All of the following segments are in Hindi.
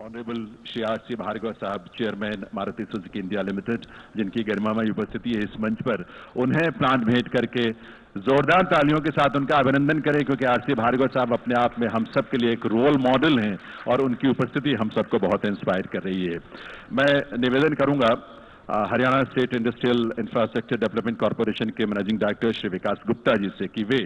Honourable Shri R C. भार्गव साहब, chairman Maruti Suzuki India limited, जिनकी गरिमामय उपस्थिति है इस मंच पर, उन्हें प्लांट भेंट करके जोरदार तालियों के साथ उनका अभिनंदन करें, क्योंकि आर.सी. भार्गव साहब अपने आप में हम सब के लिए एक रोल मॉडल हैं और उनकी उपस्थिति हम सबको बहुत इंस्पायर कर रही है। मैं निवेदन करूंगा Haryana state industrial infrastructure development corporation के मैनेजिंग डायरेक्टर श्री विकास गुप्ता जी से कि वे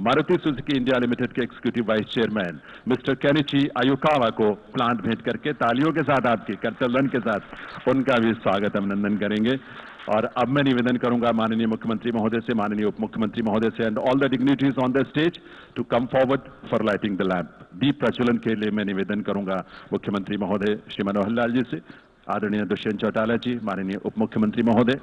मारुति सुजुकी इंडिया लिमिटेड के executive vice chairman mister Kenichi Ayukawa को प्लांट भेंट करके तालियों के साथ, आपकी करतलन के साथ उनका भी स्वागत अभिनंदन करेंगे। और अब मैं निवेदन करूंगा माननीय मुख्यमंत्री महोदय से, माननीय उप मुख्यमंत्री महोदय से and all the dignitaries on the stage to come forward for lighting the lamp. दीप प्रज्वलन के लिए मैं निवेदन करूंगा मुख्यमंत्री महोदय श्री मनोहर लाल जी से, आदरणीय दुष्यंत चौटाला जी, माननीय उप मुख्यमंत्री महोदय,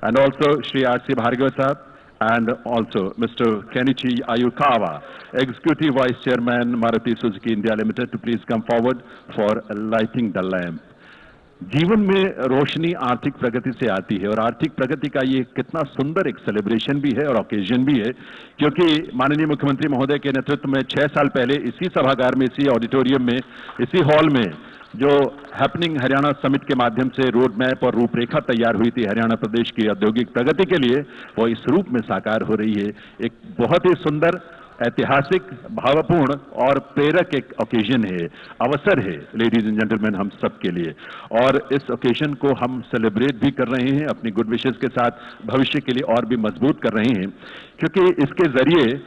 and also Shri R C. Bhargava sahab, and also Mr. Kenichi Ayukawa, Executive Vice Chairman Maruti Suzuki India Limited, to please come forward for lighting the lamp. जीवन में रोशनी आर्थिक प्रगति से आती है और आर्थिक प्रगति का ये कितना सुंदर एक सेलिब्रेशन भी है और ओकेजन भी है, क्योंकि माननीय मुख्यमंत्री महोदय के नेतृत्व में 6 साल पहले इसी सभागार में, इसी ऑडिटोरियम में, इसी हॉल में जो हैपनिंग हरियाणा समिट के माध्यम से रोड मैप और रूपरेखा तैयार हुई थी हरियाणा प्रदेश की औद्योगिक प्रगति के लिए, वो इस रूप में साकार हो रही है। एक बहुत ही सुंदर, ऐतिहासिक, भावपूर्ण और प्रेरक एक ओकेजन है, अवसर है लेडीज एंड जेंटलमैन हम सब के लिए, और इस ओकेजन को हम सेलिब्रेट भी कर रहे हैं अपनी गुड विशेस के साथ, भविष्य के लिए और भी मजबूत कर रहे हैं, क्योंकि इसके जरिए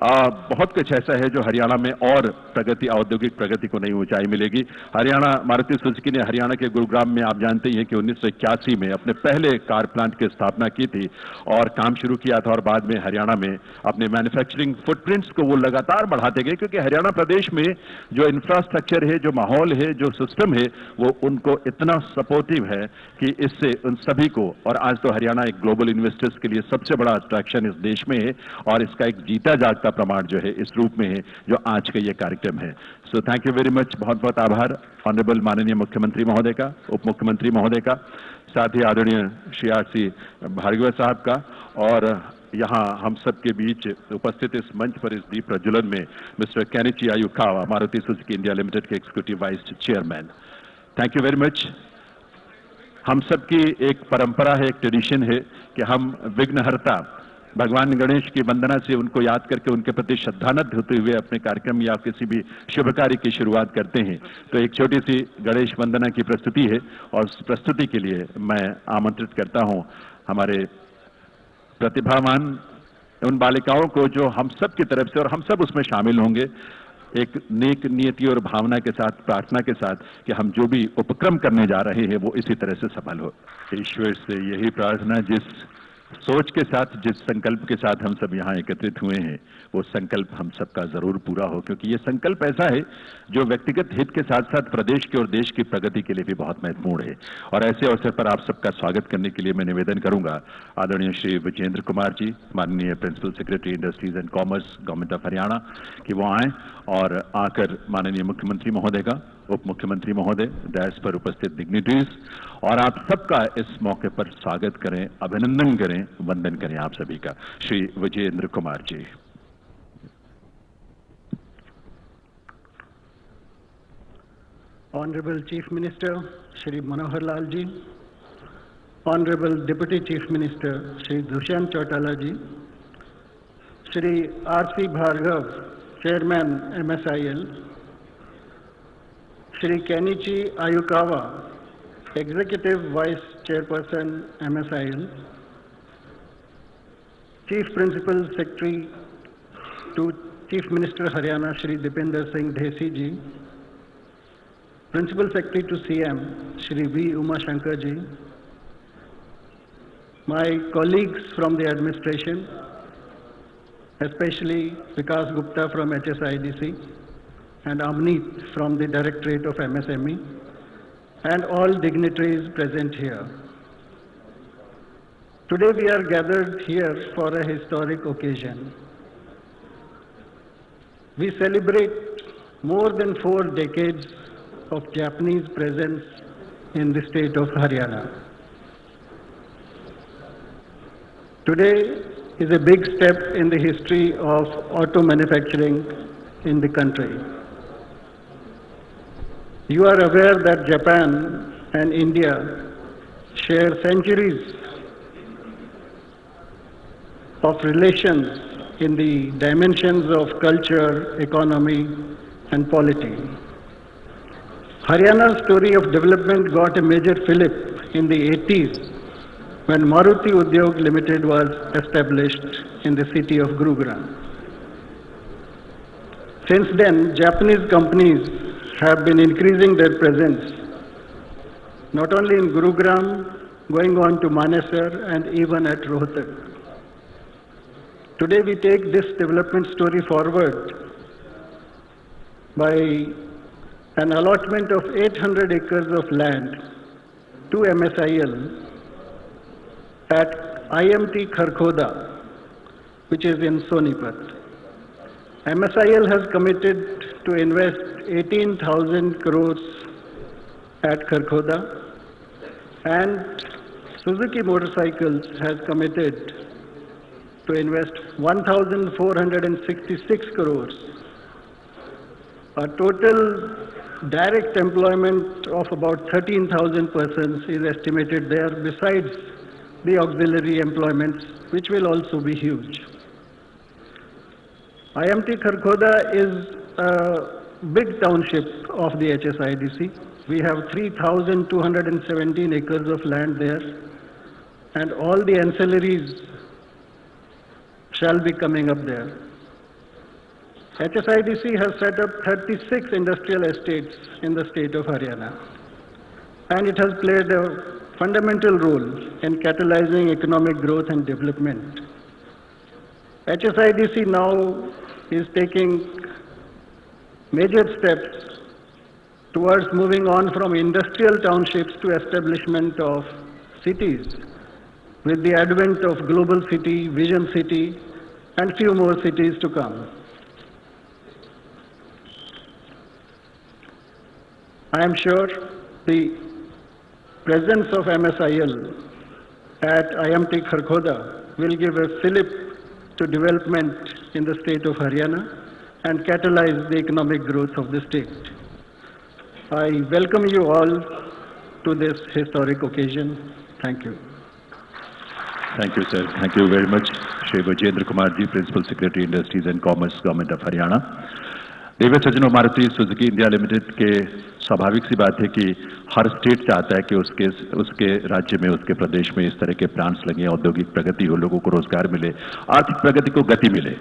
बहुत कुछ ऐसा है जो हरियाणा में और प्रगति, औद्योगिक प्रगति को नई ऊंचाई मिलेगी। हरियाणा मारुति सुजुकी ने हरियाणा के गुरुग्राम में, आप जानते ही हैं कि 1981 में अपने पहले कार प्लांट की स्थापना की थी और काम शुरू किया था, और बाद में हरियाणा में अपने मैन्युफैक्चरिंग फुटप्रिंट्स को वो लगातार बढ़ाते गए, क्योंकि हरियाणा प्रदेश में जो इंफ्रास्ट्रक्चर है, जो माहौल है, जो सिस्टम है, वो उनको इतना सपोर्टिव है कि इससे उन सभी को, और आज तो हरियाणा एक ग्लोबल इन्वेस्टर्स के लिए सबसे बड़ा अट्रैक्शन इस देश में है, और इसका एक जीता जागता प्रमाण जो है इस रूप में है जो आज का ये कार्यक्रम है। So thank you very much, बहुत बहुत आभार ऑनरेबल माननीय मुख्यमंत्री महोदय का, उप मुख्यमंत्री महोदय का, साथ ही आदरणीय श्री आर.सी. भार्गव साहब का, और यहाँ हम सब के बीच उपस्थित इस मंच पर इस दीप प्रज्वलन में mister Kenichi Ayukawa, Maruti Suzuki India limited के executive vice chairman. Thank you very much. हम सबकी एक परंपरा है, एक ट्रेडिशन है कि हम विघ्नहर्ता भगवान गणेश की वंदना से उनको याद करके उनके प्रति श्रद्धानत होते हुए अपने कार्यक्रम या किसी भी शुभ कार्य की शुरुआत करते हैं। तो एक छोटी सी गणेश वंदना की प्रस्तुति है, और उस प्रस्तुति के लिए मैं आमंत्रित करता हूं हमारे प्रतिभावान उन बालिकाओं को जो हम सब की तरफ से, और हम सब उसमें शामिल होंगे, एक नेक नियति और भावना के साथ, प्रार्थना के साथ कि हम जो भी उपक्रम करने जा रहे हैं वो इसी तरह से सफल हो। ईश्वर से यही प्रार्थना, जिस सोच के साथ, जिस संकल्प के साथ हम सब यहाँ एकत्रित हुए हैं, वो संकल्प हम सबका जरूर पूरा हो, क्योंकि ये संकल्प ऐसा है जो व्यक्तिगत हित के साथ साथ प्रदेश के और देश की प्रगति के लिए भी बहुत महत्वपूर्ण है। और ऐसे अवसर पर आप सबका स्वागत करने के लिए मैं निवेदन करूंगा आदरणीय श्री विजेंद्र कुमार जी, माननीय principal secretary industries and commerce, government of Haryana, कि वो आए और आकर माननीय मुख्यमंत्री महोदय का, उप मुख्यमंत्री महोदय, डैश पर उपस्थित डिग्निटरीज और आप सबका इस मौके पर स्वागत करें, अभिनंदन करें, वंदन करें आप सभी का। श्री विजेंद्र कुमार जी। Honorable Chief Minister Shri Manohar Lal ji, Honorable Deputy Chief Minister Shri Dushyanth Chautala ji, Shri R.C. Bhargav, Chairman MSIL, Shri Kenichi Ayukawa, Executive Vice Chairperson MSIL, Chief Principal Secretary to Chief Minister Haryana Shri Dipender Singh Dhesi ji, Principal Secretary to CM Shri V. Uma Shankar ji, my colleagues from the administration, especially Vikas Gupta from HSIDC and Amneet from the Directorate of MSME, and all dignitaries present here. Today we are gathered here for a historic occasion. We celebrate more than 4 decades of Japanese presence in the state of Haryana. Today is a big step in the history of auto manufacturing in the country. You are aware that Japan and India share centuries of relations in the dimensions of culture, economy, and polity. Haryana's story of development got a major fillip in the 80s when Maruti Udyog Limited was established in the city of Gurugram. Since then, Japanese companies have been increasing their presence not only in Gurugram, going on to Manesar and even at Rohtak. Today we take this development story forward by an allotment of 800 acres of land to MSIL at Imt Kharkhoda, which is in Sonipat. MSIL has committed to invest 18,000 crores at Kharkhoda, and Suzuki Motorcycles has committed to invest 1,466 crores. A total direct employment of about 13,000 persons is estimated there, besides the auxiliary employments, which will also be huge. Imt Kharkhoda is a big township of the HSIDC. We have 3,217 acres of land there, and all the ancillaries shall be coming up there. HSIDC has set up 36 industrial estates in the state of Haryana, and it has played a fundamental role in catalyzing economic growth and development. HSIDC now is taking major steps towards moving on from industrial townships to establishment of cities with the advent of Global City, Vision City, and few more cities to come. I am sure the presence of MSIL at Imt Kharkhoda will give a fillip to development in the state of Haryana and catalyze the economic growth of the state. I welcome you all to this historic occasion. Thank you. Thank you, sir. Thank you very much, Shri Vijendra Kumar ji, Principal Secretary Industries and Commerce, Government of Haryana. देवी सज्जनों, मारुति सुजुकी इंडिया लिमिटेड के स्वाभाविक सी बात है कि हर स्टेट चाहता है कि उसके राज्य में, उसके प्रदेश में इस तरह के प्लांट्स लगे, औद्योगिक प्रगति हो, लोगों को रोजगार मिले, आर्थिक प्रगति को गति मिले।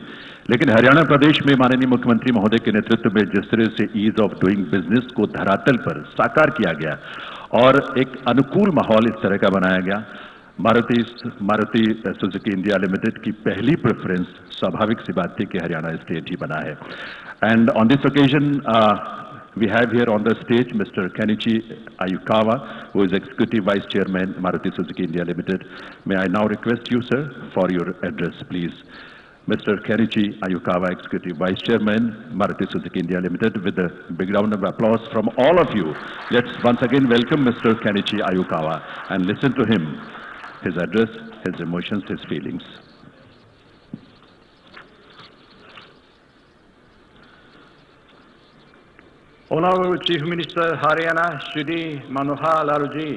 लेकिन हरियाणा प्रदेश में माननीय मुख्यमंत्री महोदय के नेतृत्व में जिस तरह से ईज ऑफ डूइंग बिजनेस को धरातल पर साकार किया गया और एक अनुकूल माहौल इस तरह का बनाया गया, मारुति सुजुकी इंडिया लिमिटेड की पहली प्रेफरेंस स्वाभाविक सी बात थी कि हरियाणा स्टेट ही बना है। And on this occasion we have here on the stage Mr. Kenichi Ayukawa, who is Executive Vice Chairman, Maruti Suzuki India Limited. May I now request you, sir, for your address, please. Mr. Kenichi Ayukawa, Executive Vice Chairman, Maruti Suzuki India Limited, with a big round of applause from all of you. Let's once again welcome Mr. Kenichi Ayukawa and listen to him, his address, his emotions, his feelings. Honorable Chief Minister Haryana Shri Manohal ji,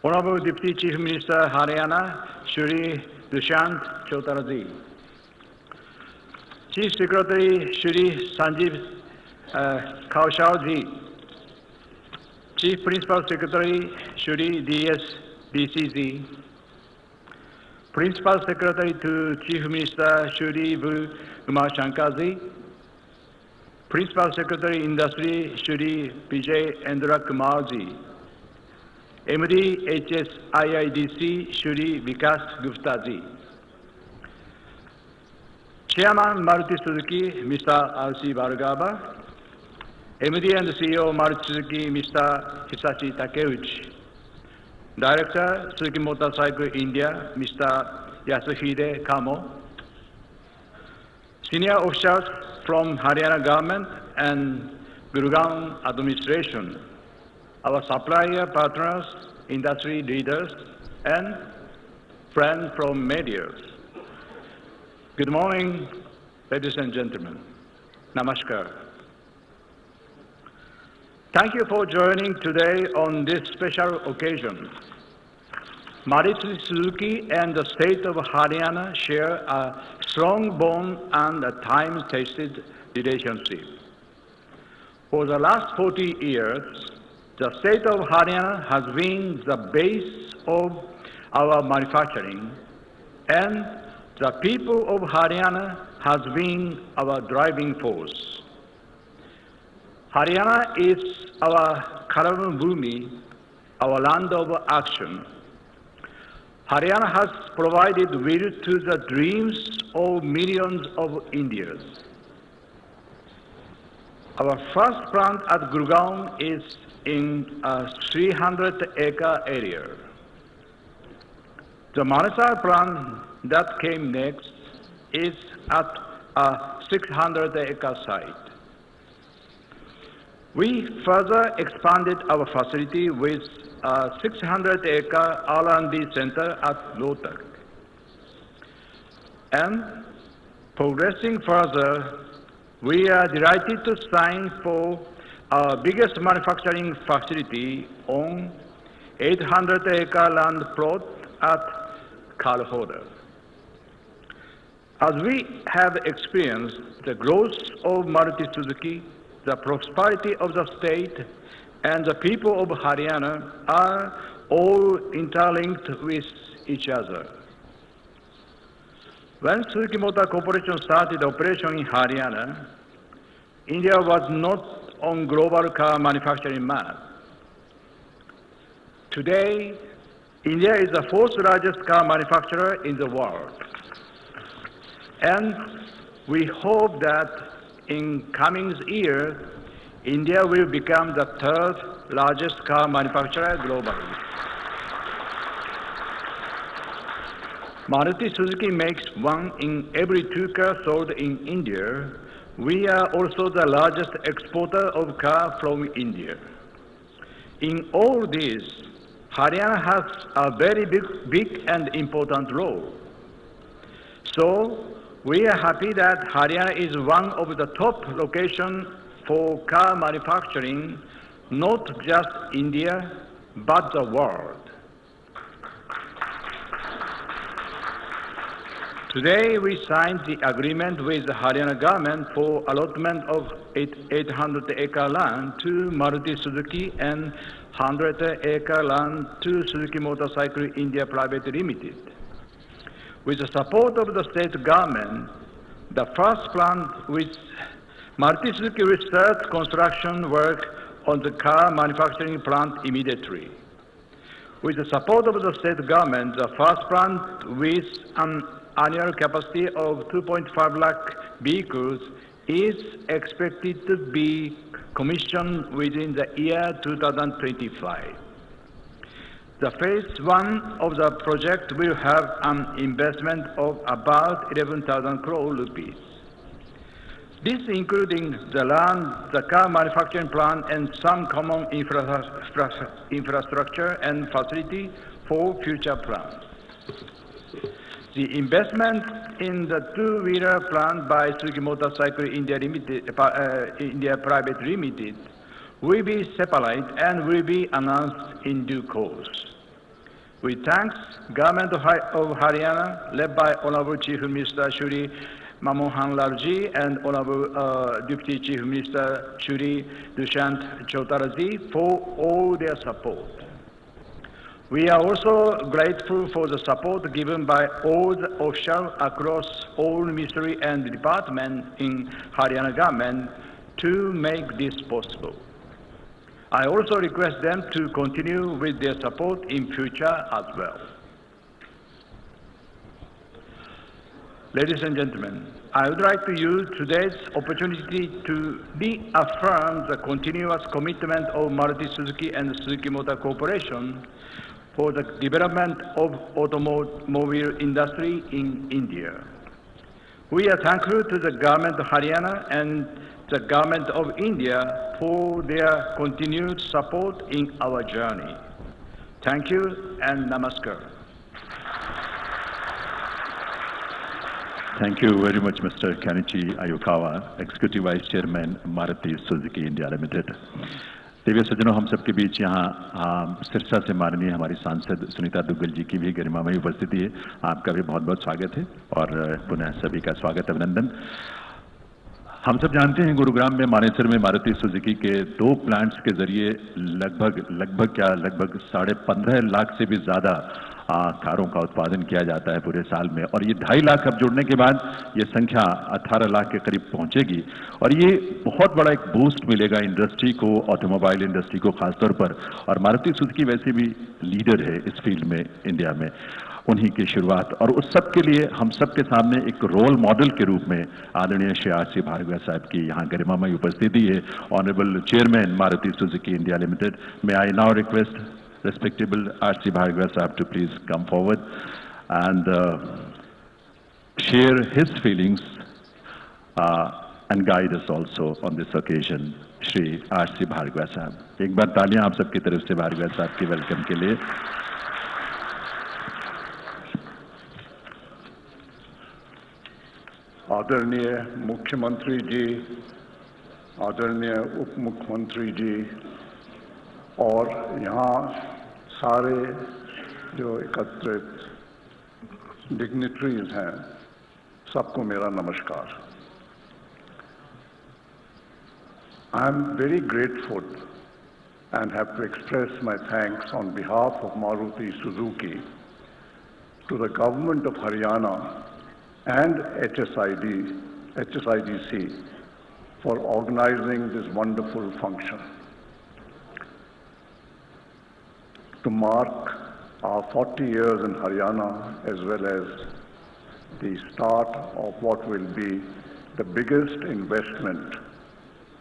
Honorable Deputy Chief Minister Haryana Shri Dushyanth Chautala ji, Chief Secretary Shri Sanjeev Kaushal ji, Chief Principal Secretary Shri D.S. BC ji, Principal Secretary to Chief Minister Shri V. Umar Shankar ji, Principal Secretary Industry Shri Vijay Indra Kumar ji, MD HSIIDC Shri Vikas Gupta ji, Chairman Maruti Suzuki Mr. R.C. Bhargava, MD and CEO Maruti Suzuki Mr. Hisashi Takeuchi, Director Suzuki Motorcycle India Mr. Yasuhide Kamo, Senior officials from Haryana government and Gurugram administration, our supplier partners, industry leaders, and friends from media. Good morning, ladies and gentlemen. Namaskar. Thank you for joining today on this special occasion. Maruti Suzuki and the state of Haryana share a strong bond and a time-tested relationship. For the last 40 years, the state of Haryana has been the base of our manufacturing, and the people of Haryana has been our driving force. Haryana is our Karma Bhumi, our land of action. Haryana has provided will to the dreams of millions of Indians. Our first plant at Gurgaon is in a 300-acre area. The Manohal plant that came next is at a 600-acre site. We further expanded our facility with a 600-acre R&D center at Lotak. And progressing further, we are delighted to sign for our biggest manufacturing facility on 800-acre land plot at Kharkhoda. As we have experienced the growth of Maruti Suzuki, the prosperity of the state, and the people of Haryana are all interlinked with each other. When Suzuki Motor Corporation started operation in Haryana, India was not on global car manufacturing map. Today, India is the fourth largest car manufacturer in the world. And we hope that in coming years, India will become the third largest car manufacturer globally. Maruti Suzuki makes 1 in every 2 cars sold in India. We are also the largest exporter of cars from India. In all this, Haryana has a very big and important role. So, we are happy that Haryana is one of the top locations for car manufacturing, not just India, but the world. Today, we signed the agreement with the Haryana government for allotment of 800-acre land to Maruti Suzuki and 100-acre land to Suzuki Motorcycle India Private Limited. With the support of the state government, the first plant with Maruti Suzuki will start construction work on the car manufacturing plant immediately. With the support of the state government, the first plant with an annual capacity of 2.5 lakh vehicles is expected to be commissioned within the year 2025. The phase 1 of the project will have an investment of about 11,000 crore rupees. This including the land, the car manufacturing plant, and some common infrastructure and facility for future plants. The investment in the two-wheeler plant by Suzuki Motorcycle India Private Limited will be separate and will be announced in due course. We thank Government of Haryana, led by Honorable Chief Minister Shri Manohal ji and Honorable Deputy Chief Minister Shri Dushyant Chautala ji for all their support. We are also grateful for the support given by all the officials across all ministries and departments in Haryana government to make this possible. I also request them to continue with their support in future as well. Ladies and gentlemen, I would like to use today's opportunity to reaffirm the continuous commitment of Maruti Suzuki and Suzuki Motor Corporation for the development of automobile industry in India. We are thankful to the Government of Haryana and the Government of India for their continued support in our journey. Thank you and namaskar. Thank you very much, Mr. Kenichi Ayukawa, Executive Vice Chairman, Maruti Suzuki India Limited. Divya सज्जनों, हम सबके बीच यहाँ सिरसा से माननीय हमारी सांसद सुनीता दुग्गल जी की भी गरिमामयी उपस्थिति है। आपका भी बहुत बहुत स्वागत है और पुनः सभी का स्वागत, अभिनंदन। हम सब जानते हैं गुरुग्राम में मानेसर में मारुति सुजुकी के 2 प्लांट्स के जरिए लगभग 15.5 लाख से भी ज्यादा कारों का उत्पादन किया जाता है पूरे साल में, और ये 2.5 लाख अब जुड़ने के बाद ये संख्या 18 लाख के करीब पहुंचेगी और ये बहुत बड़ा एक बूस्ट मिलेगा इंडस्ट्री को, ऑटोमोबाइल इंडस्ट्री को खासतौर पर। और मारुति सुजुकी वैसे भी लीडर है इस फील्ड में इंडिया में, उन्हीं की शुरुआत, और उस सब के लिए हम सब के सामने एक रोल मॉडल के रूप में आदरणीय श्री आर.सी. भार्गव साहब की यहाँ गरिमामयी उपस्थिति है। Honourable chairman Maruti Suzuki India limited, may I now request respectable R.C. Bhargava Sahab to please come forward and share his feelings and guide us also on this occasion. Shri R.C. Bhargava Sahab, एक बार तालियां आप सबकी तरफ से भार्गव साहब के वेलकम के लिए। आदरणीय मुख्यमंत्री जी, आदरणीय उप मुख्यमंत्री जी और यहाँ सारे जो एकत्रित डिग्निटरीज हैं, सबको मेरा नमस्कार। I am very grateful and have to express my thanks on behalf of Maruti Suzuki to the government of Haryana and HSIDC for organizing this wonderful function. To mark our 40 years in Haryana, as well as the start of what will be the biggest investment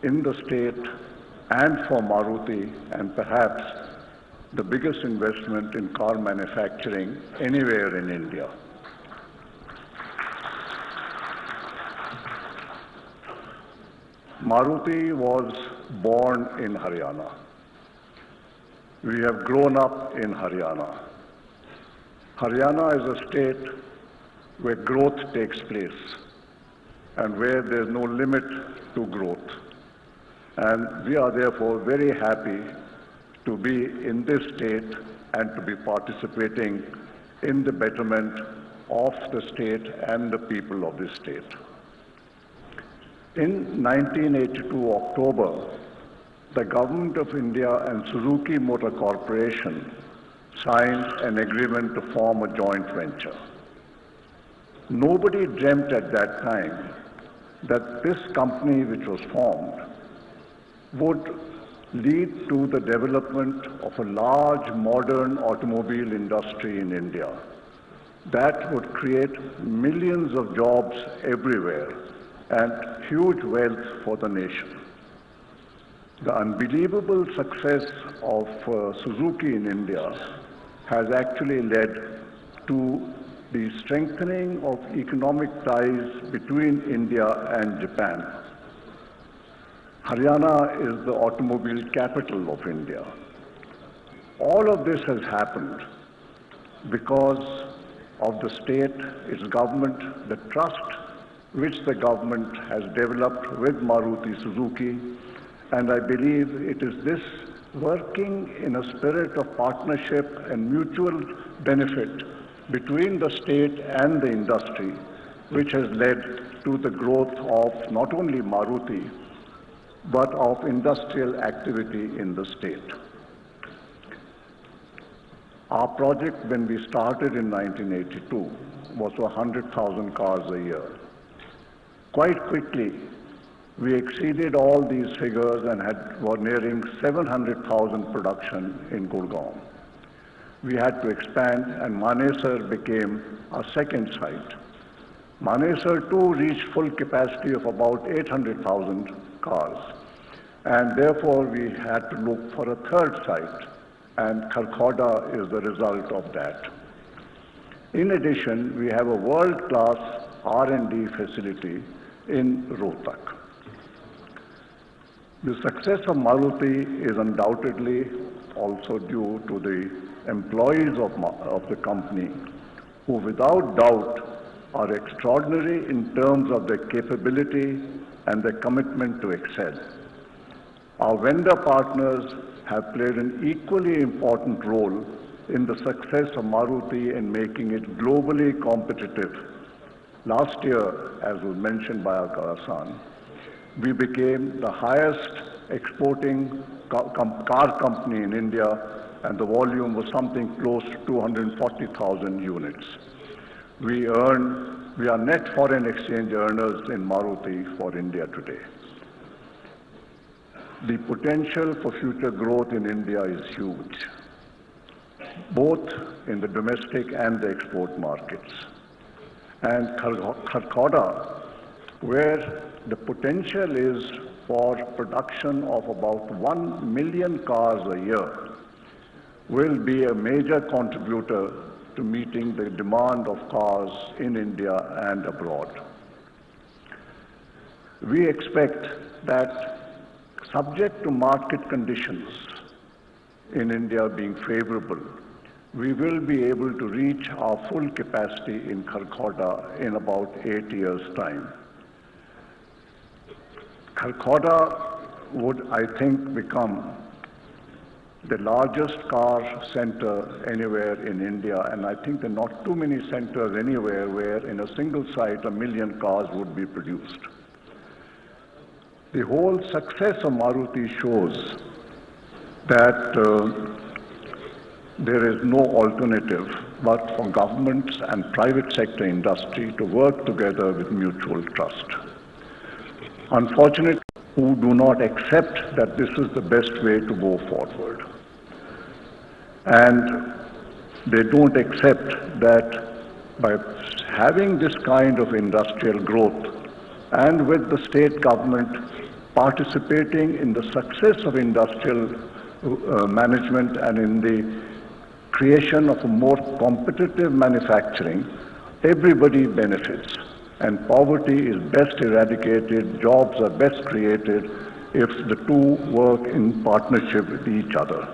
in the state and for Maruti, and perhaps the biggest investment in car manufacturing anywhere in India. Maruti was born in Haryana. We have grown up in Haryana. Haryana is a state where growth takes place and where there is no limit to growth. And we are therefore very happy to be in this state and to be participating in the betterment of the state and the people of this state. In 1982 October, the Government of India and Suzuki Motor Corporation signed an agreement to form a joint venture. Nobody dreamt at that time that this company which was formed would lead to the development of a large modern automobile industry in India that would create millions of jobs everywhere and huge wealth for the nation. The unbelievable success of Suzuki in India has actually led to the strengthening of economic ties between India and Japan. Haryana is the automobile capital of India. All of this has happened because of the state, its government, the trust which the government has developed with Maruti Suzuki. And I believe it is this working in a spirit of partnership and mutual benefit between the state and the industry which has led to the growth of not only Maruti but of industrial activity in the state. Our project, when we started in 1982, was 100,000 cars a year. Quite quickly, we exceeded all these figures and were nearing 700,000 production in Gurgaon. We had to expand, and Manesar became our second site. Manesar too reached full capacity of about 800,000 cars, and therefore we had to look for a third site, and Kharkhoda is the result of that. In addition, we have a world-class R&D facility in Rohtak. The success of Maruti is undoubtedly also due to the employees of the company, who without doubt are extraordinary in terms of their capability and their commitment to excel. Our vendor partners have played an equally important role in the success of Maruti in making it globally competitive. Last year, as was mentioned by Akara-san, we became the highest exporting car company in India, and the volume was something close to 240,000 units. We are net foreign exchange earners in Maruti for India today. The potential for future growth in India is huge, both in the domestic and the export markets. And Kharkhoda, where the potential is for production of about 1 million cars a year, will be a major contributor to meeting the demand of cars in India and abroad. We expect that, subject to market conditions in India being favorable, we will be able to reach our full capacity in Kharkhoda in about 8 years' time. Kharkhoda would, I think, become the largest car center anywhere in India, and I think there are not too many centers anywhere where in a single site 1 million cars would be produced. The whole success of Maruti shows that there is no alternative but for governments and private sector industry to work together with mutual trust. Unfortunately, who do not accept that this is the best way to go forward. And they don't accept that by having this kind of industrial growth and with the state government participating in the success of industrial management and in the creation of a more competitive manufacturing, everybody benefits. And poverty is best eradicated, jobs are best created if the two work in partnership with each other.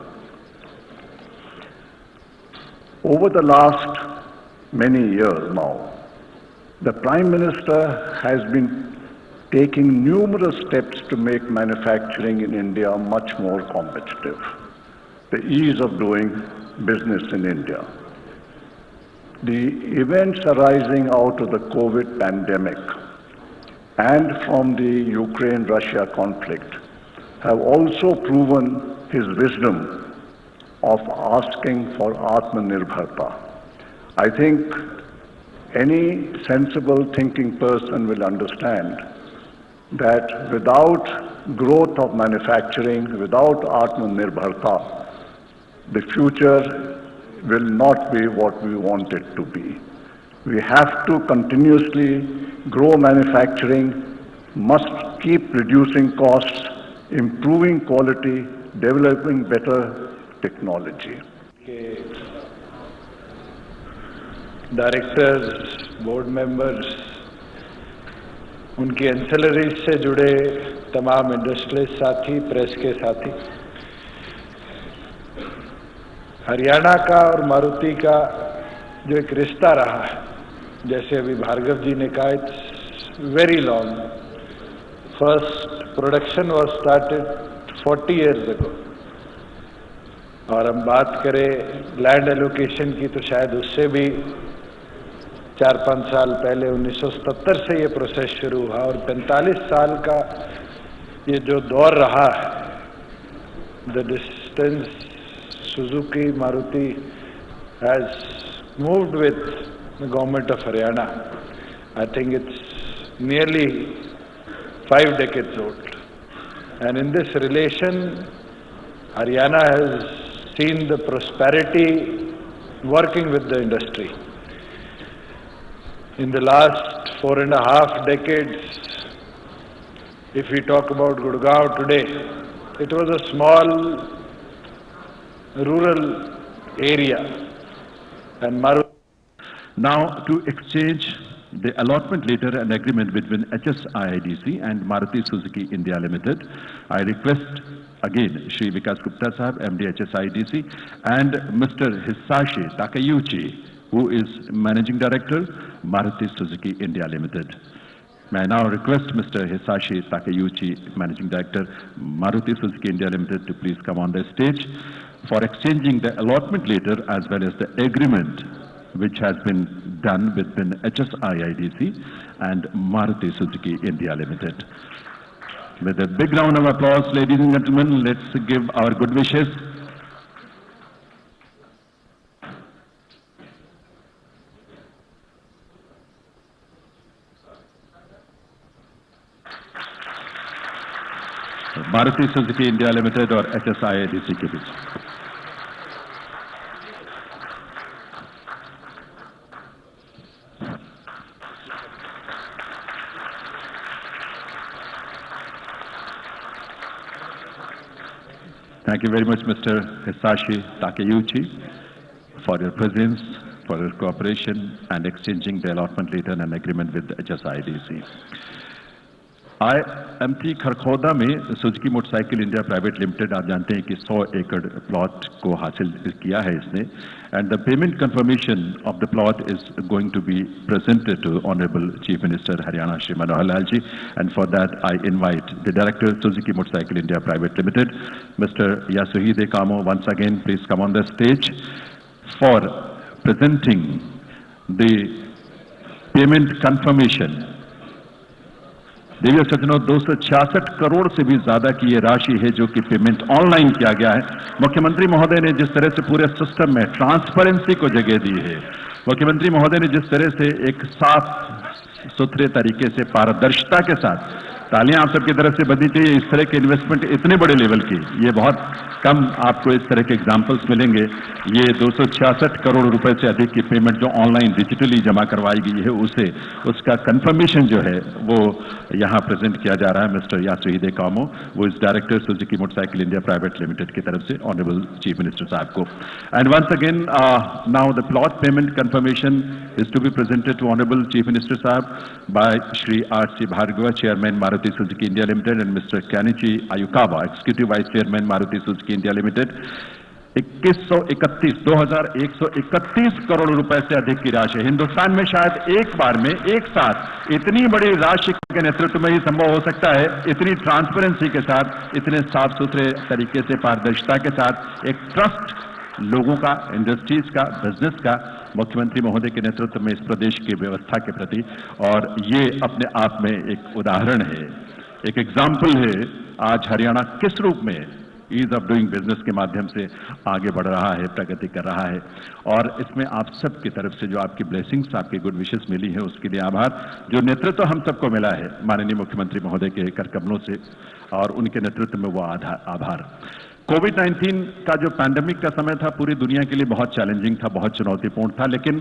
Over the last many years now, the Prime Minister has been taking numerous steps to make manufacturing in India much more competitive. The ease of doing business in India. The events arising out of the COVID pandemic and from the Ukraine-Russia conflict have also proven his wisdom of asking for Atmanirbharta. I think any sensible thinking person will understand that without growth of manufacturing, without Atmanirbharta, the future will not be what we want it to be. We have to continuously grow manufacturing, must keep reducing costs, improving quality, developing better technology. Directors, board members, उनकी एंसेलरीज से जुड़े तमाम इंडस्ट्रियलिस्ट साथी, प्रेस के साथी, हरियाणा का और मारुति का जो एक रिश्ता रहा है, जैसे अभी भार्गव जी ने कहा, it's very long. First production was started 40 years ago. और हम बात करें लैंड एलोकेशन की तो शायद उससे भी 4-5 साल पहले 1977 से ये प्रोसेस शुरू हुआ और 45 साल का ये जो दौर रहा है, the distance Suzuki, Maruti has moved with the government of Haryana. I think it's nearly 5 decades old. And in this relation, Haryana has seen the prosperity working with the industry. In the last 4.5 decades, if we talk about Gurgaon today, it was a small rural area, and Maruti. Now, to exchange the allotment letter and agreement between HSIIDC and Maruti Suzuki India Limited, I request again Shri Vikas Gupta Sahab, MD HSIIDC, and Mr. Hisashi Takayuchi, who is Managing Director, Maruti Suzuki India Limited. May I now request Mr. Hisashi Takeuchi, Managing Director, Maruti Suzuki India Limited, to please come on the stage for exchanging the allotment letter as well as the agreement which has been done between HSIIDC and Maruti Suzuki India Limited. With a big round of applause, ladies and gentlemen, let's give our good wishes. Maruti Suzuki India limited और HSIIDC के बीच। Thank you very much, Mr. Hisashi Takeuchi, for your presence, for your cooperation and exchanging the allotment letter and agreement with HSIIDC. Imt Kharkhoda में Suzuki motorcycle India private limited आप जानते हैं कि 100 एकड़ प्लॉट को हासिल किया है इसने, and the payment confirmation of the plot is going to be presented to honourable chief minister Haryana Shri Manohar Lal ji, and for that I invite the director Suzuki motorcycle India private limited mister Yasuhide Kamo once again please come on the stage for presenting the payment confirmation. देवी सज्जनों, 266 करोड़ से भी ज्यादा की ये राशि है जो कि पेमेंट ऑनलाइन किया गया है। मुख्यमंत्री महोदय ने जिस तरह से पूरे सिस्टम में ट्रांसपेरेंसी को जगह दी है, मुख्यमंत्री महोदय ने जिस तरह से एक साफ सुथरे तरीके से पारदर्शिता के साथ, तालियां आप सबकी तरफ से बजनी चाहिए। इस तरह के इन्वेस्टमेंट इतने बड़े लेवल की, ये बहुत कम आपको इस तरह के एग्जाम्पल्स मिलेंगे। ये 266 करोड़ रुपए से अधिक की पेमेंट जो ऑनलाइन डिजिटली जमा करवाई गई है, उसका कंफर्मेशन जो है वो यहाँ प्रेजेंट किया जा रहा है मिस्टर यासुहिदे कामो, वो इस director Suzuki motorcycle India private limited की तरफ से ऑनरेबल चीफ मिनिस्टर साहब को। And once again now the plot payment confirmation is to be presented to honourable chief minister साहब by Shri RC Bhargava, chairman Maruti Suzuki India limited, and mister Kenichi Ayukawa, executive vice chairman Maruti Suzuki India limited. 2131 crore रुपए से अधिक की राशि, हिंदुस्तान में शायद एक बार में एक साथ इतनी बड़ी राशि के नेतृत्व में ही संभव हो सकता है। इतनी ट्रांसपेरेंसी के साथ, इतने साफ सुथरे तरीके से, पारदर्शिता के साथ एक ट्रस्ट लोगों का, इंडस्ट्रीज का, बिजनेस का मुख्यमंत्री महोदय के नेतृत्व में इस प्रदेश की व्यवस्था के प्रति, और ये अपने आप में एक उदाहरण है, एक एग्जाम्पल है। आज हरियाणा किस रूप में ईज ऑफ डूइंग बिजनेस के माध्यम से आगे बढ़ रहा है, प्रगति कर रहा है, और इसमें आप सब की तरफ से जो आपकी ब्लेसिंग्स, आपकी गुड विशेस मिली है, उसके लिए आभार। जो नेतृत्व हम सबको मिला है माननीय मुख्यमंत्री महोदय के कर कमलों से, और उनके नेतृत्व में वो आभार। कोविड-19 का जो पैंडेमिक का समय था, पूरी दुनिया के लिए बहुत चैलेंजिंग था, बहुत चुनौतीपूर्ण था, लेकिन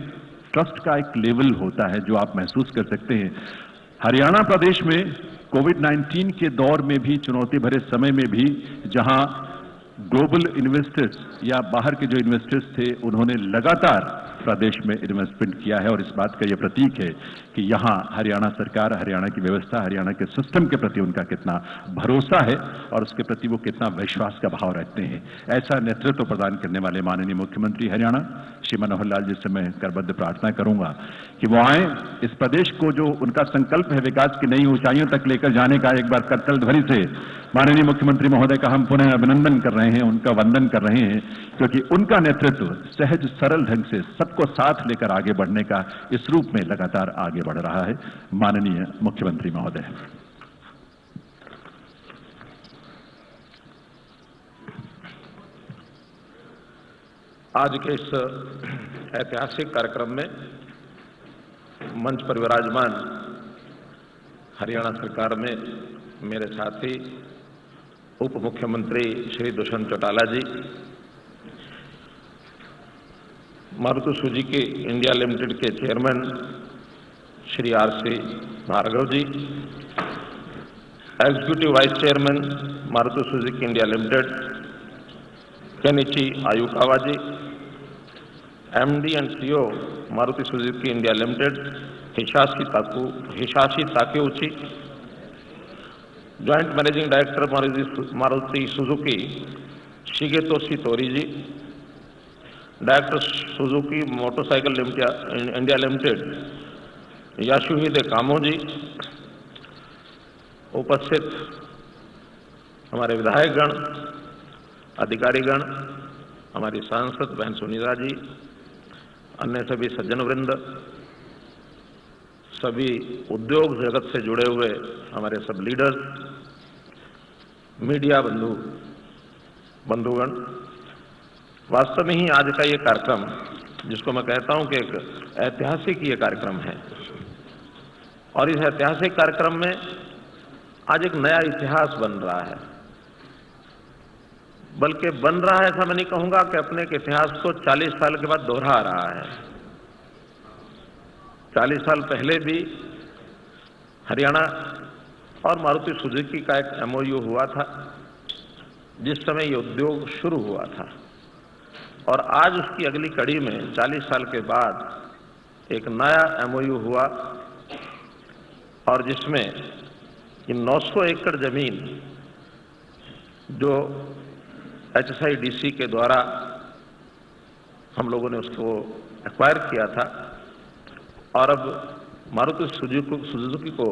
ट्रस्ट का एक लेवल होता है जो आप महसूस कर सकते हैं। हरियाणा प्रदेश में कोविड-19 के दौर में भी, चुनौती भरे समय में भी, जहां ग्लोबल इन्वेस्टर्स या बाहर के जो इन्वेस्टर्स थे, उन्होंने लगातार प्रदेश में इन्वेस्टमेंट किया है, और इस बात का यह प्रतीक है कि यहां हरियाणा सरकार, हरियाणा की व्यवस्था, हरियाणा के सिस्टम के प्रति उनका कितना भरोसा है और उसके प्रति वो कितना विश्वास का भाव रखते हैं। ऐसा नेतृत्व प्रदान करने वाले माननीय मुख्यमंत्री हरियाणा श्री मनोहर लाल जी से मैं करबद्ध प्रार्थना करूंगा कि वो आए, इस प्रदेश को जो उनका संकल्प है विकास की नई ऊंचाइयों तक लेकर जाने का, एक बार करतल ध्वनि से माननीय मुख्यमंत्री महोदय का हम पुनः अभिनंदन कर रहे हैं, उनका वंदन कर रहे हैं, क्योंकि उनका नेतृत्व सहज सरल ढंग से सबको साथ लेकर आगे बढ़ने का इस रूप में लगातार आगे बढ़ रहा है। माननीय मुख्यमंत्री महोदय। आज के इस ऐतिहासिक कार्यक्रम में मंच पर विराजमान हरियाणा सरकार में मेरे साथी उप मुख्यमंत्री Shri Dushyant Chautala ji, Maruti Suzuki India limited के chairman Shri RC Bhargava ji, executive vice chairman Maruti Suzuki India limited Kenichi Ayukawa ji, MD and CEO Maruti Suzuki India limited Hisashi Takeuchi, joint managing director Maruti Suzuki Shigetoshi Torii ji, director Suzuki motorcycle India limited Yasuhide Kamo ji, उपस्थित हमारे विधायकगण, अधिकारीगण, हमारी सांसद बहन सुनीता जी, अन्य सभी सज्जन वृंद, सभी उद्योग जगत से जुड़े हुए हमारे सब लीडर्स, मीडिया बंधुगण, वास्तव में ही आज का ये कार्यक्रम, जिसको मैं कहता हूं कि एक ऐतिहासिक ये कार्यक्रम है, और इस ऐतिहासिक कार्यक्रम में आज एक नया इतिहास बन रहा है। बल्कि बन रहा है ऐसा मैं नहीं कहूंगा कि अपने के इतिहास को 40 साल के बाद दोहरा रहा है। 40 साल पहले भी हरियाणा और मारुति सुजुकी का एक MOU हुआ था, जिस समय ये उद्योग शुरू हुआ था, और आज उसकी अगली कड़ी में 40 साल के बाद एक नया MOU हुआ, और जिसमें ये 900 एकड़ जमीन जो HSIDC के द्वारा हम लोगों ने उसको एक्वायर किया था, और अब मारुति सुजुकी को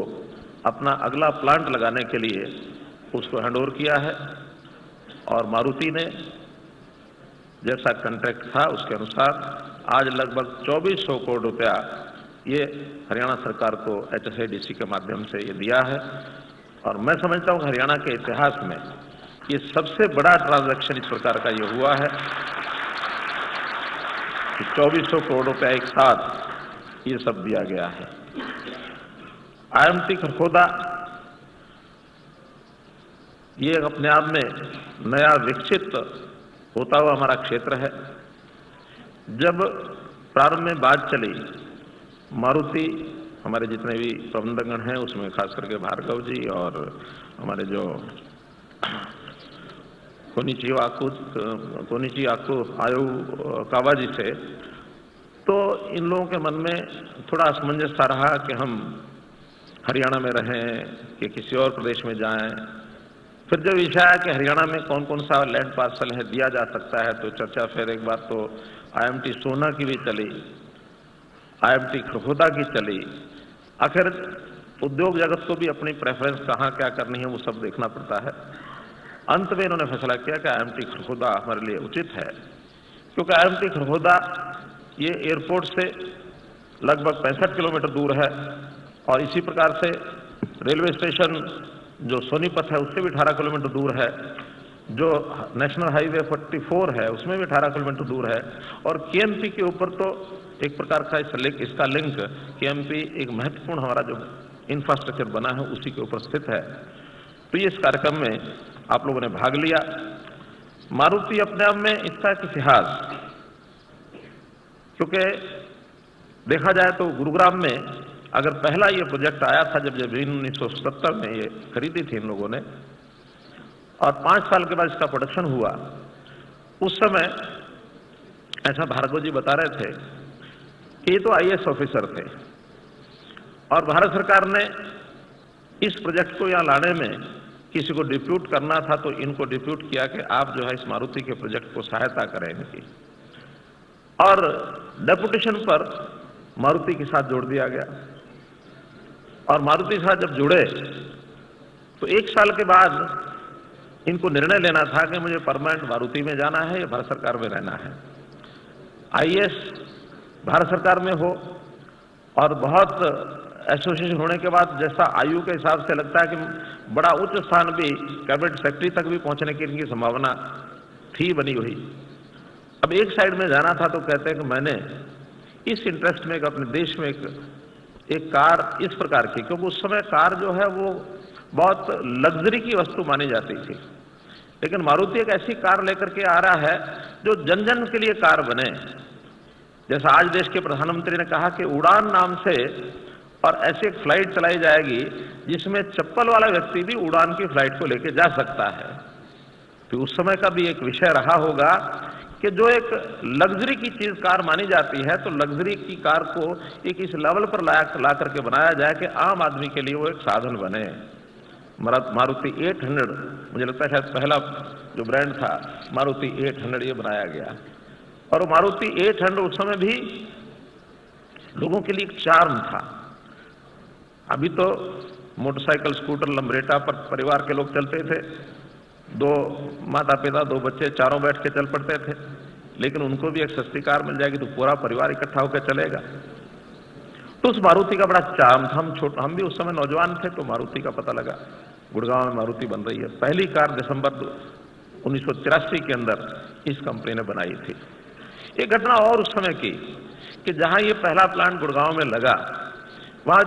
अपना अगला प्लांट लगाने के लिए उसको हैंडओवर किया है, और मारुति ने जैसा कॉन्ट्रैक्ट था उसके अनुसार आज लगभग 2400 करोड़ रुपया ये हरियाणा सरकार को HSIDC के माध्यम से ये दिया है। और मैं समझता हूं कि हरियाणा के इतिहास में ये सबसे बड़ा ट्रांजैक्शन इस प्रकार का ये हुआ है कि 2400 करोड़ रुपया एक साथ ये सब दिया गया है। IMT खरखोदा ये अपने आप में नया विकसित होता हुआ हमारा क्षेत्र है। जब प्रारंभ में बात चली, मारुति हमारे जितने भी प्रबंधकगण हैं उसमें खास करके भार्गव जी और हमारे जो कोनिची आयु कावाजी से, तो इन लोगों के मन में थोड़ा असमंजस सा रहा कि हम हरियाणा में रहें कि किसी और प्रदेश में जाएं। फिर जब विषय आया कि हरियाणा में कौन कौन सा लैंड पार्सल है दिया जा सकता है, तो चर्चा फिर एक बार तो IMT सोना की भी चली, IMT खरखोदा की चली। आखिर उद्योग जगत को भी अपनी प्रेफरेंस कहाँ क्या करनी है वो सब देखना पड़ता है। अंत में इन्होंने फैसला किया कि IMT खरखोदा हमारे लिए उचित है, क्योंकि IMT खरखोदा ये एयरपोर्ट से लगभग 65 किलोमीटर दूर है, और इसी प्रकार से रेलवे स्टेशन जो सोनीपत है उससे भी 18 किलोमीटर दूर है, जो नेशनल हाईवे 44 है उसमें भी 18 किलोमीटर दूर है, और KMP के ऊपर तो एक प्रकार का इसका लिंक KMP एक महत्वपूर्ण हमारा जो इंफ्रास्ट्रक्चर बना है उसी के ऊपर स्थित है। तो ये इस कार्यक्रम में आप लोगों ने भाग लिया। मारुति अपने आप में इसका एक इतिहास, क्योंकि देखा जाए तो गुरुग्राम में अगर पहला ये प्रोजेक्ट आया था जब 1970 में ये खरीदी थी इन लोगों ने, और 5 साल के बाद इसका प्रोडक्शन हुआ, उस समय ऐसा भार्गव जी बता रहे थे कि ये तो IAS ऑफिसर थे, और भारत सरकार ने इस प्रोजेक्ट को यहाँ लाने में किसी को डिप्यूट करना था, तो इनको डिप्यूट किया कि आप जो है इस मारुति के प्रोजेक्ट को सहायता करें इनकी, और डेपुटेशन पर मारुति के साथ जोड़ दिया गया। और मारुति के साथ जब जुड़े तो 1 साल के बाद इनको निर्णय लेना था कि मुझे परमानेंट मारुति में जाना है या भारत सरकार में रहना है। IAS भारत सरकार में हो, और बहुत एसोसिएशन होने के बाद जैसा आयु के हिसाब से लगता है कि बड़ा उच्च स्थान भी कैबिनेट सेक्रेटरी तक भी पहुंचने की इनकी संभावना थी बनी हुई। अब एक साइड में जाना था तो कहते हैं कि मैंने इस इंटरेस्ट में अपने देश में एक कार इस प्रकार की, क्योंकि उस समय कार जो है वो बहुत लग्जरी की वस्तु मानी जाती थी, लेकिन मारुति एक ऐसी कार लेकर के आ रहा है जो जन जन के लिए कार बने। जैसा आज देश के प्रधानमंत्री ने कहा कि उड़ान नाम से और ऐसी एक फ्लाइट चलाई जाएगी जिसमें चप्पल वाला व्यक्ति भी उड़ान की फ्लाइट को लेकर जा सकता है। तो उस समय का भी एक विषय रहा होगा कि जो एक लग्जरी की चीज कार मानी जाती है, तो लग्जरी की कार को एक इस लेवल पर ला करके बनाया जाए कि आम आदमी के लिए वो एक साधन बने। मारुति 800 मुझे लगता है शायद पहला जो ब्रांड था मारुति 800 ये बनाया गया, और मारुति 800 उस समय भी लोगों के लिए एक चार्म था। अभी तो मोटरसाइकिल, स्कूटर, लंबरेटा पर परिवार के लोग चलते थे। 2 माता पिता, 2 बच्चे, चारों बैठ के चल पड़ते थे। लेकिन उनको भी एक सस्ती कार मिल जाएगी तो पूरा परिवार इकट्ठा होकर चलेगा। तो उस मारुति का बड़ा चार्म था। हम भी उस समय नौजवान थे, तो मारुति का पता लगा गुड़गांव में मारुति बन रही है। पहली कार दिसंबर 1983 के अंदर इस कंपनी ने बनाई थी। एक घटना और उस समय की कि जहां ये पहला प्लांट गुड़गांव में लगा, वहां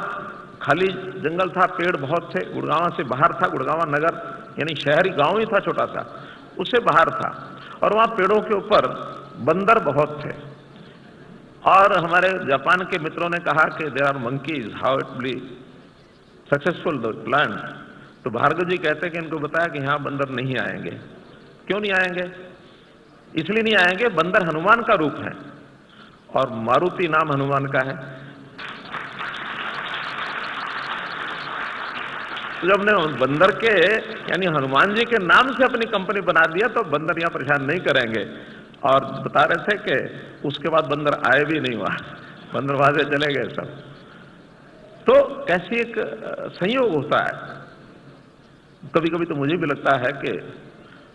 खाली जंगल था, पेड़ बहुत थे। गुड़गांव से बाहर था, गुड़गांव नगर यानी शहरी गांव ही था, छोटा सा, उससे बाहर था। और वहां पेड़ों के ऊपर बंदर बहुत थे। और हमारे जापान के मित्रों ने कहा कि there are monkeys, how it be successful the plant. तो भार्गव जी कहते हैं कि इनको बताया कि यहां बंदर नहीं आएंगे। क्यों नहीं आएंगे? इसलिए नहीं आएंगे, बंदर हनुमान का रूप है और मारुति नाम हनुमान का है। तो जब ने बंदर के यानी हनुमान जी के नाम से अपनी कंपनी बना दिया तो बंदर यहां परेशान नहीं करेंगे। और बता रहे थे कि उसके बाद बंदर आए भी नहीं वहां, बंदर वहां से चले गए सब। तो कैसी एक संयोग होता है। कभी कभी तो मुझे भी लगता है कि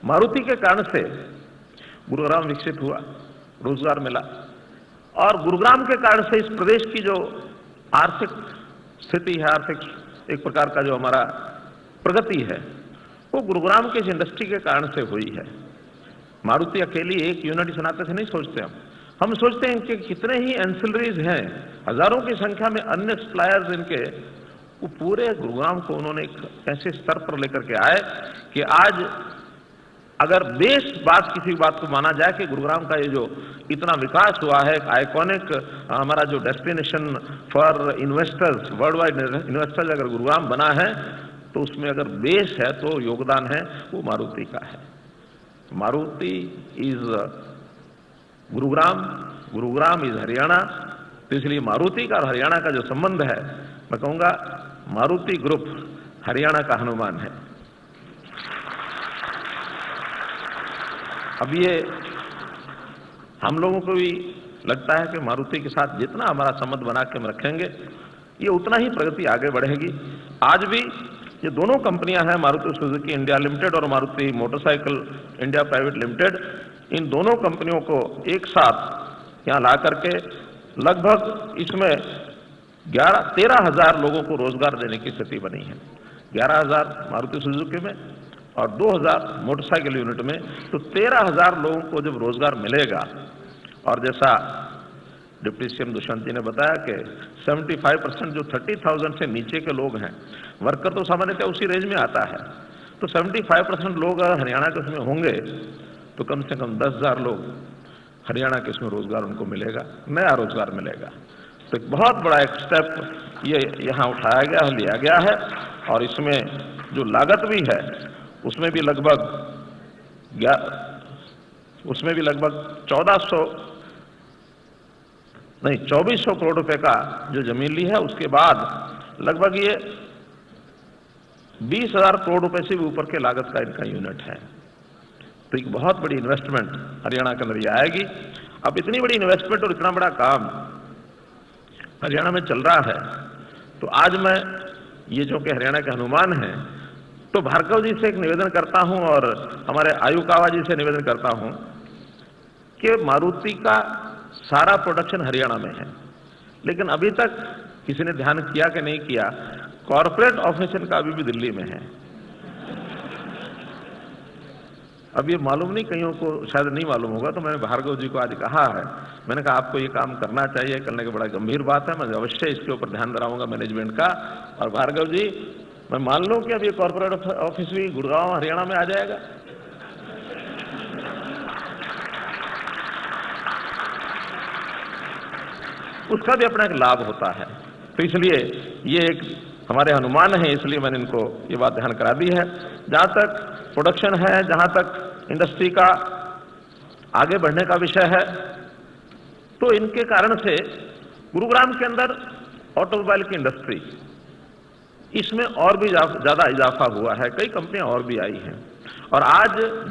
मारुति के कारण से गुरुग्राम विकसित हुआ, रोजगार मिला। और गुरुग्राम के कारण से इस प्रदेश की जो आर्थिक स्थिति है, आर्थिक एक प्रकार का जो हमारा प्रगति है, वो गुरुग्राम के इस इंडस्ट्री के कारण से हुई है। मारुति अकेली एक यूनिट इस नाते से नहीं सोचते हम सोचते हैं कि कितने ही एंसिलरीज हैं, हजारों की संख्या में अन्य सप्लायर्स इनके, वो पूरे गुरुग्राम को उन्होंने एक ऐसे स्तर पर लेकर के आए कि आज अगर बेस बात किसी बात को माना जाए कि गुरुग्राम का ये जो इतना विकास हुआ है, आइकॉनिक हमारा जो destination for investors, world wide investors अगर गुरुग्राम बना है तो उसमें अगर बेस है तो योगदान है वो मारुति का है। Maruti is Gurugram, Gurugram is Haryana. तो इसलिए मारुति का और हरियाणा का जो संबंध है, मैं कहूंगा मारुति ग्रुप हरियाणा का हनुमान है। अब ये हम लोगों को भी लगता है कि मारुति के साथ जितना हमारा संबंध बना के हम रखेंगे, ये उतना ही प्रगति आगे बढ़ेगी। आज भी ये दोनों कंपनियां हैं, मारुति सुजुकी इंडिया लिमिटेड और Maruti motorcycle India private limited, इन दोनों कंपनियों को एक साथ यहां ला करके लगभग इसमें 13,000 लोगों को रोजगार देने की स्थिति बनी है। 11,000 मारुति सुजुकी में और 2,000 मोटरसाइकिल यूनिट में, तो 13,000 लोगों को जब रोजगार मिलेगा। और जैसा डिप्टी सीएम दुष्यंत जी ने बताया कि 75% जो 30,000 से नीचे के लोग हैं, वर्कर तो सामान्यतः उसी रेंज में आता है, तो 75% लोग अगर हरियाणा के उसमें होंगे तो कम से कम 10,000 लोग हरियाणा के उसमें रोजगार उनको मिलेगा, नया रोजगार मिलेगा। तो एक बहुत बड़ा एक स्टेप ये यहाँ उठाया गया है, लिया गया है। और इसमें जो लागत भी है उसमें भी लगभग 2400 करोड़ रुपए का जो जमीन ली है, उसके बाद लगभग ये 20,000 करोड़ रुपए से भी ऊपर के लागत का इनका यूनिट है। तो एक बहुत बड़ी इन्वेस्टमेंट हरियाणा के अंदर आएगी। अब इतनी बड़ी इन्वेस्टमेंट और इतना बड़ा काम हरियाणा में चल रहा है, तो आज मैं ये जो कि हरियाणा के हनुमान हैं, तो भार्गव जी से एक निवेदन करता हूं और हमारे आयुकावा जी से निवेदन करता हूं कि मारुति का सारा प्रोडक्शन हरियाणा में है, लेकिन अभी तक किसी ने ध्यान किया कि नहीं किया, कॉर्पोरेट ऑफिस इनका अभी भी दिल्ली में है। अब ये मालूम नहीं, कईयों को शायद नहीं मालूम होगा, तो मैंने भार्गव जी को आज कहा है, मैंने कहा आपको ये काम करना चाहिए, करने की बड़ा गंभीर बात है, मैं अवश्य इसके ऊपर ध्यान दिलाऊंगा मैनेजमेंट का। और भार्गव जी, मैं मान लूं कि अब ये कॉर्पोरेट ऑफिस भी गुड़गांव हरियाणा में आ जाएगा। उसका भी अपना एक लाभ होता है। तो इसलिए ये एक हमारे हनुमान हैं, इसलिए मैंने इनको ये बात ध्यान करा दी है। जहां तक प्रोडक्शन है, जहां तक इंडस्ट्री का आगे बढ़ने का विषय है, तो इनके कारण से गुरुग्राम के अंदर ऑटोमोबाइल की इंडस्ट्री इसमें और भी ज्यादा इजाफा हुआ है। कई कंपनियां और भी आई हैं और आज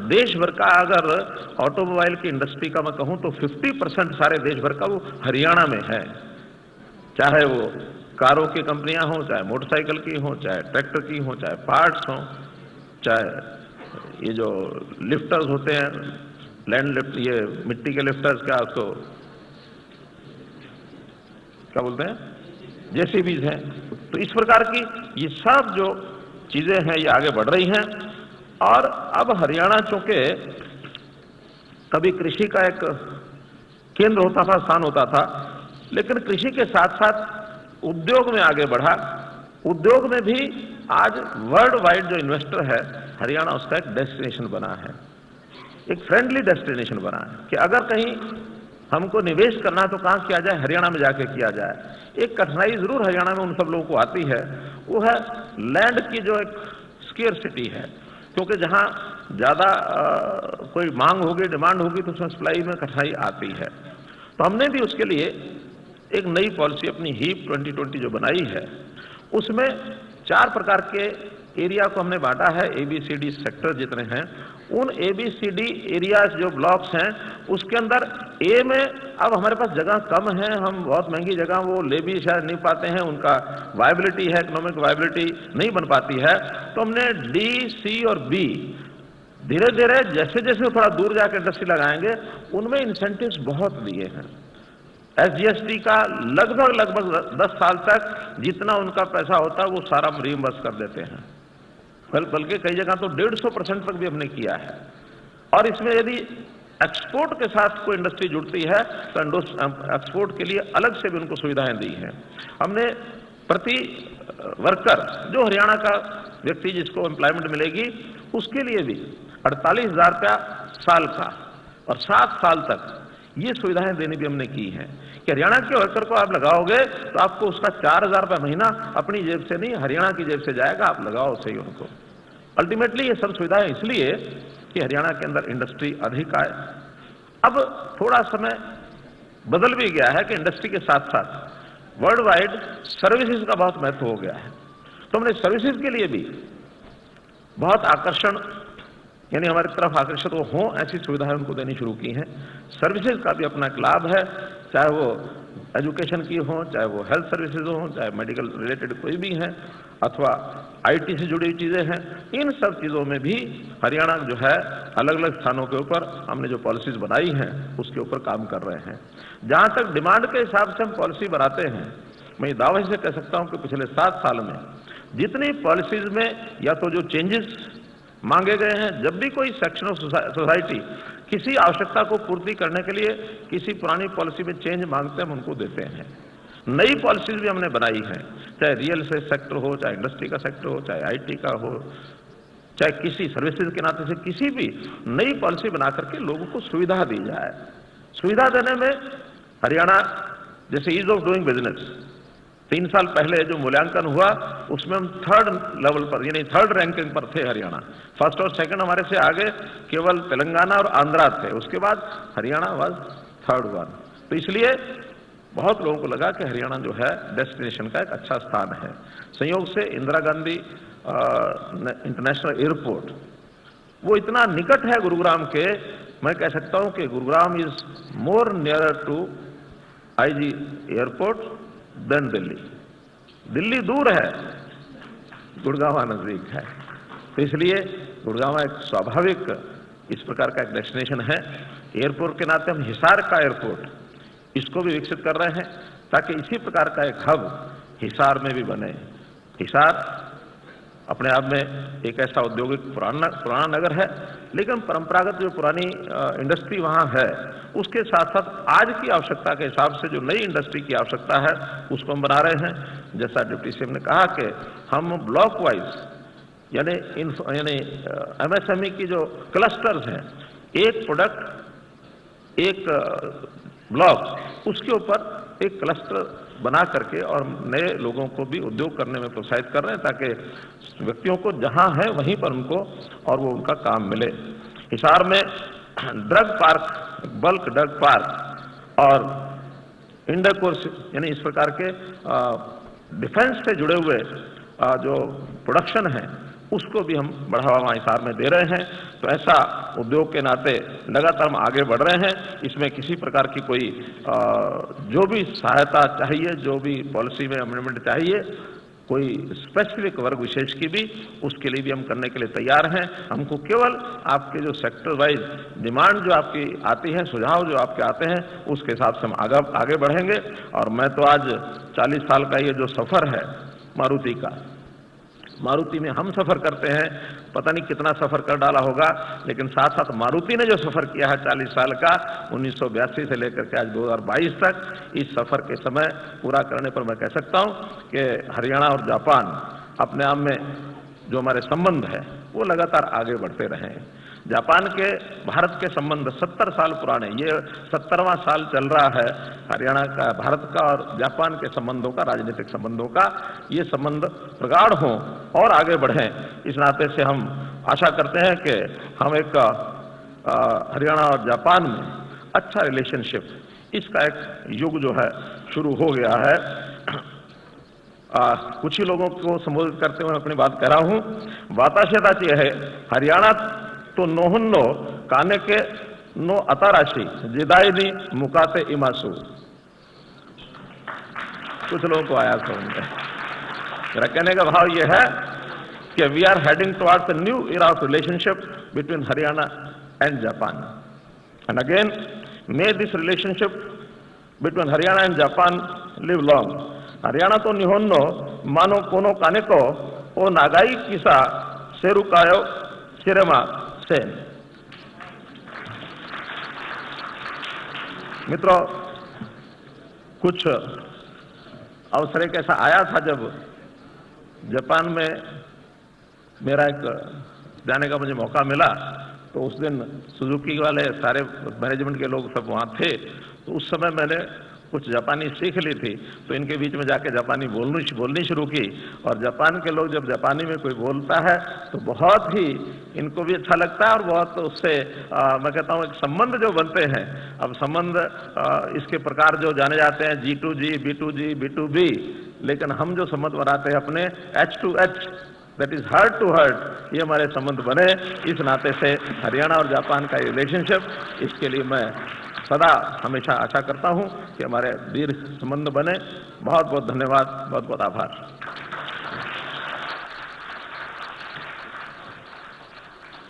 देश भर का अगर ऑटोमोबाइल की इंडस्ट्री का मैं कहूं तो 50% सारे देश भर का वो हरियाणा में है। चाहे वो कारों की कंपनियां हों, चाहे मोटरसाइकिल की हों, चाहे ट्रैक्टर की हों, चाहे पार्ट्स हों, चाहे ये जो लिफ्टर्स होते हैं, लैंड लिफ्ट, ये मिट्टी के लिफ्टर्स, क्या उसको क्या बोलते हैं, जेसीबीज हैं। तो इस प्रकार की ये सब जो चीजें हैं ये आगे बढ़ रही हैं। और अब हरियाणा चूंकि कभी कृषि का एक केंद्र होता था, स्थान होता था, लेकिन कृषि के साथ साथ उद्योग में आगे बढ़ा। उद्योग में भी आज वर्ल्ड वाइड जो इन्वेस्टर है, हरियाणा उसका एक डेस्टिनेशन बना है, एक फ्रेंडली डेस्टिनेशन बना है कि अगर कहीं हमको निवेश करना है तो कहां किया जाए, हरियाणा में जाके किया जाए। एक कठिनाई जरूर हरियाणा में उन सब लोगों को आती है, वो है लैंड की जो एक स्केर्सिटी है, क्योंकि जहां ज्यादा कोई मांग होगी, डिमांड होगी, तो उसमें सप्लाई में कठिनाई आती है। तो हमने भी उसके लिए एक नई पॉलिसी अपनी हीप 2020 जो बनाई है, उसमें 4 प्रकार के एरिया को हमने बांटा है। ABCD सेक्टर जितने हैं, उन ABCD एरियाज जो ब्लॉक्स हैं, उसके अंदर ए में अब हमारे पास जगह कम है, हम बहुत महंगी जगह वो ले भी शायद नहीं पाते हैं, उनका वायबिलिटी है, इकोनॉमिक वायबिलिटी नहीं बन पाती है। तो हमने D, C और B धीरे धीरे जैसे जैसे थोड़ा दूर जाकर इंडस्ट्री लगाएंगे, उनमें इंसेंटिव्स बहुत दिए हैं। SGST का लगभग 10 साल तक जितना उनका पैसा होता है वो सारा रिइंबर्स कर देते हैं, बल्कि कई जगह तो 150% तक भी हमने किया है। और इसमें यदि एक्सपोर्ट के साथ कोई इंडस्ट्री जुड़ती है तो एक्सपोर्ट के लिए अलग से भी उनको सुविधाएं दी हैं। हमने प्रति वर्कर जो हरियाणा का व्यक्ति जिसको एम्प्लॉयमेंट मिलेगी, उसके लिए भी 48,000 रुपया साल का और 7 साल तक ये सुविधाएं देने भी हमने की हैं कि हरियाणा के वर्कर को आप लगाओगे तो आपको उसका 4,000 रुपये महीना अपनी जेब से नहीं, हरियाणा की जेब से जाएगा, आप लगाओ सही उनको। अल्टीमेटली ये सब सुविधाएं इसलिए कि हरियाणा के अंदर इंडस्ट्री अधिक आए। अब थोड़ा समय बदल भी गया है कि इंडस्ट्री के साथ साथ वर्ल्ड वाइड सर्विसेज का बहुत महत्व हो गया है। तो हमने सर्विसेज के लिए भी बहुत आकर्षण, यानी हमारी तरफ आकर्षित वो हों ऐसी सुविधाएं उनको देनी शुरू की हैं। सर्विसेज का भी अपना एक लाभ है, चाहे वो एजुकेशन की हो, चाहे वो हेल्थ सर्विसेज हो, चाहे मेडिकल रिलेटेड कोई भी है, अथवा IT से जुड़ी हुई चीजें हैं। इन सब चीजों में भी हरियाणा जो है अलग अलग स्थानों के ऊपर हमने जो पॉलिसीज बनाई हैं उसके ऊपर काम कर रहे हैं। जहां तक डिमांड के हिसाब से हम पॉलिसी बनाते हैं, मैं दावे से कह सकता हूं कि पिछले 7 साल में जितनी पॉलिसीज में या तो जो चेंजेस मांगे गए हैं, जब भी कोई सेक्शन ऑफ सोसाइटी किसी आवश्यकता को पूर्ति करने के लिए किसी पुरानी पॉलिसी में चेंज मांगते हैं, हम उनको देते हैं। नई पॉलिसीज भी हमने बनाई हैं, चाहे रियल एस्टेट सेक्टर हो, चाहे इंडस्ट्री का सेक्टर हो, चाहे IT का हो, चाहे किसी सर्विसेज के नाते से किसी भी नई पॉलिसी बना करके लोगों को सुविधा दी जाए। सुविधा देने में हरियाणा, जैसे ईज ऑफ डूइंग बिजनेस, 3 साल पहले जो मूल्यांकन हुआ उसमें हम 3rd लेवल पर, यानी 3rd रैंकिंग पर थे हरियाणा। 1st और 2nd हमारे से आगे केवल तेलंगाना और आंध्रा थे, उसके बाद हरियाणा वाज 3rd वन। तो इसलिए बहुत लोगों को लगा कि हरियाणा जो है डेस्टिनेशन का एक अच्छा स्थान है। संयोग से इंदिरा गांधी इंटरनेशनल एयरपोर्ट वो इतना निकट है गुरुग्राम के, मैं कह सकता हूं कि Gurugram is more nearer to IG airport then Delhi. Delhi दूर है, गुड़गांव नजदीक है। तो इसलिए गुड़गांव एक स्वाभाविक इस प्रकार का एक डेस्टिनेशन है। एयरपोर्ट के नाते हम हिसार का एयरपोर्ट इसको भी विकसित कर रहे हैं ताकि इसी प्रकार का एक हब हिसार में भी बने। हिसार अपने आप में एक ऐसा औद्योगिक पुराना नगर है, लेकिन परंपरागत जो पुरानी इंडस्ट्री वहां है, उसके साथ साथ आज की आवश्यकता के हिसाब से जो नई इंडस्ट्री की आवश्यकता है उसको हम बना रहे हैं। जैसा डिप्टी सीएम ने कहा कि हम ब्लॉक वाइज यानी MSME की जो क्लस्टर्स हैं, एक प्रोडक्ट एक ब्लॉक, उसके ऊपर एक क्लस्टर बना करके और नए लोगों को भी उद्योग करने में प्रोत्साहित कर रहे हैं ताकि व्यक्तियों को जहां है वहीं पर उनको और वो उनका काम मिले। हिसार में drug park, bulk drug park और इंडकोर्स, यानी इस प्रकार के डिफेंस से जुड़े हुए जो प्रोडक्शन है उसको भी हम बढ़ावा हिसार में दे रहे हैं। तो ऐसा उद्योग के नाते लगातार हम आगे बढ़ रहे हैं। इसमें किसी प्रकार की कोई जो भी सहायता चाहिए, जो भी पॉलिसी में अमेंडमेंट चाहिए, कोई स्पेसिफिक वर्ग विशेष की भी, उसके लिए भी हम करने के लिए तैयार हैं। हमको केवल आपके जो सेक्टर वाइज डिमांड जो आपकी आती है, सुझाव जो आपके आते हैं, उसके हिसाब से हम आगे बढ़ेंगे। और मैं तो आज 40 साल का ये जो सफर है मारुति का, मारुति में हम सफर करते हैं, पता नहीं कितना सफर कर डाला होगा, लेकिन साथ साथ मारुति ने जो सफर किया है 40 साल का, 1982 से लेकर के आज 2022 तक, इस सफर के समय पूरा करने पर मैं कह सकता हूं कि हरियाणा और जापान अपने आप में जो हमारे संबंध है वो लगातार आगे बढ़ते रहे हैं। जापान के भारत के संबंध 70 साल पुराने, ये 70वां साल चल रहा है हरियाणा का, भारत का और जापान के संबंधों का, राजनीतिक संबंधों का। ये संबंध प्रगाढ़ हों और आगे बढ़ें, इस नाते से हम आशा करते हैं कि हम एक हरियाणा और जापान में अच्छा रिलेशनशिप, इसका एक युग जो है शुरू हो गया है। कुछ ही लोगों को संबोधित करते हुए अपनी बात कह रहा हूं। वाताशेताची है हरियाणा तो नोहुन्नो काने के नो अताराशी जिदाईनी मुकाते इमासु। कुछ लोगों को आया समझ में। मेरा कहने का भाव यह है कि we are heading towards a new era of relationship between Haryana and Japan. And again, may this relationship between Haryana and Japan live long. Haryana तो निहोन्नो मानो कोनो काने को ओ नागाई किसा सेरुकायो सिरेमा सेन। मित्रों, कुछ अवसर एक ऐसा आया था जब जापान में मेरा एक जाने का मुझे मौका मिला, तो उस दिन सुजुकी वाले सारे मैनेजमेंट के लोग सब वहाँ थे। तो उस समय मैंने कुछ जापानी सीख ली थी, तो इनके बीच में जाके जापानी बोलनी शुरू की। और जापान के लोग जब जापानी में कोई बोलता है तो बहुत ही इनको भी अच्छा लगता है और बहुत उससे मैं कहता हूँ एक संबंध जो बनते हैं। अब संबंध इसके प्रकार जो जाने जाते हैं G2G, B2G, B2B, लेकिन हम जो संबंध बनाते हैं अपने H2H, that is heart to heart, ये हमारे संबंध बने। इस नाते से हरियाणा और जापान का रिलेशनशिप, इसके लिए मैं सदा हमेशा आशा करता हूं कि हमारे दीर्घ संबंध बने। बहुत बहुत धन्यवाद, बहुत बहुत आभार।